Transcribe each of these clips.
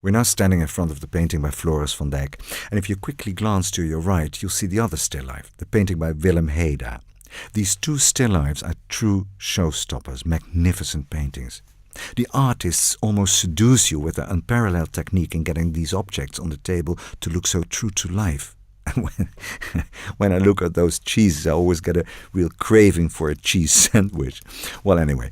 We're now standing in front of the painting by Floris van Dijk, and if you quickly glance to your right, you'll see the other still life, the painting by Willem Heda. These two still lifes are true showstoppers, magnificent paintings. The artists almost seduce you with their unparalleled technique in getting these objects on the table to look so true to life. And when I look at those cheeses, I always get a real craving for a cheese sandwich. Well, anyway,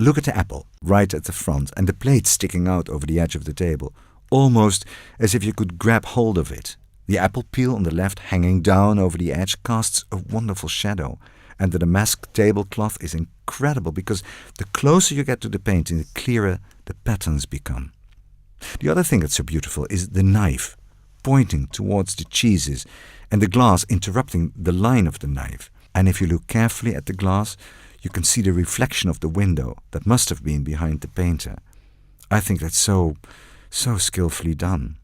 look at the apple right at the front and the plate sticking out over the edge of the table, almost as if you could grab hold of it. The apple peel on the left hanging down over the edge casts a wonderful shadow, and the damask tablecloth is incredible because the closer you get to the painting, the clearer the patterns become. The other thing that's so beautiful is the knife pointing towards the cheeses and the glass interrupting the line of the knife. And if you look carefully at the glass, you can see the reflection of the window that must have been behind the painter. I think that's so skillfully done.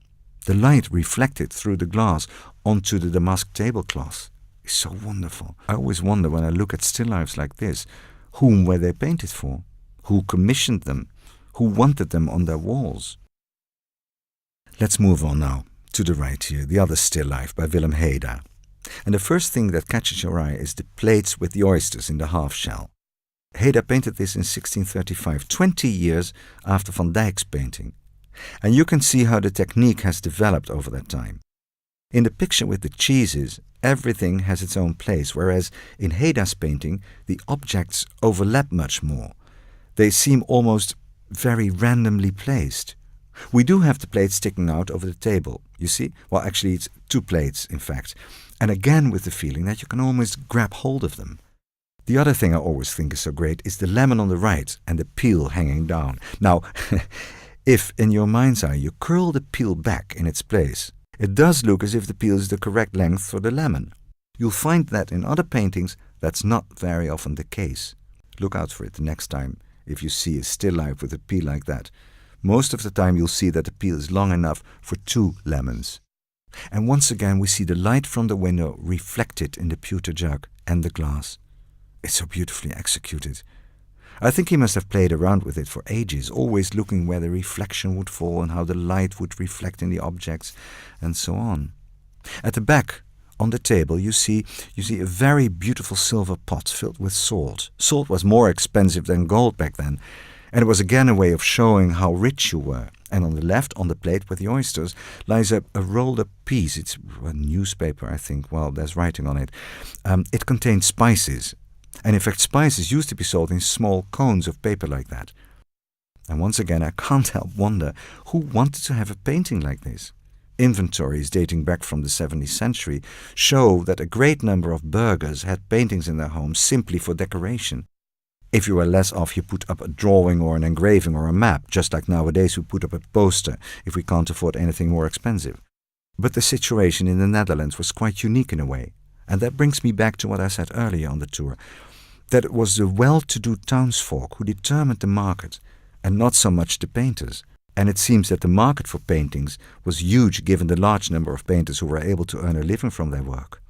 The light reflected through the glass onto the damask tablecloth is so wonderful. I always wonder when I look at still lifes like this, whom were they painted for? Who commissioned them? Who wanted them on their walls? Let's move on now to the right here, the other still life by Willem Heda. And the first thing that catches your eye is the plates with the oysters in the half shell. Heda painted this in 1635, 20 years after Van Dijk's painting. And you can see how the technique has developed over that time. In the picture with the cheeses, everything has its own place, whereas in Heda's painting, the objects overlap much more. They seem almost very randomly placed. We do have the plates sticking out over the table, you see? Well, actually, it's two plates, in fact. And again with the feeling that you can almost grab hold of them. The other thing I always think is so great is the lemon on the right and the peel hanging down. Now, if in your mind's eye you curl the peel back in its place, it does look as if the peel is the correct length for the lemon. You'll find that in other paintings that's not very often the case. Look out for it the next time if you see a still life with a peel like that. Most of the time you'll see that the peel is long enough for two lemons. And once again we see the light from the window reflected in the pewter jug and the glass. It's so beautifully executed. I think he must have played around with it for ages, always looking where the reflection would fall and how the light would reflect in the objects, and so on. At the back, on the table, you see a very beautiful silver pot filled with salt. Salt was more expensive than gold back then, and it was again a way of showing how rich you were. And on the left, on the plate with the oysters, lies a rolled-up piece. It's a newspaper, I think. Well, there's writing on it. It contains spices. And in fact, spices used to be sold in small cones of paper like that. And once again, I can't help wonder who wanted to have a painting like this. Inventories dating back from the 17th century show that a great number of burghers had paintings in their homes simply for decoration. If you were less off, you put up a drawing or an engraving or a map, just like nowadays we put up a poster if we can't afford anything more expensive. But the situation in the Netherlands was quite unique in a way. And that brings me back to what I said earlier on the tour, that it was the well-to-do townsfolk who determined the market, and not so much the painters. And it seems that the market for paintings was huge given the large number of painters who were able to earn a living from their work.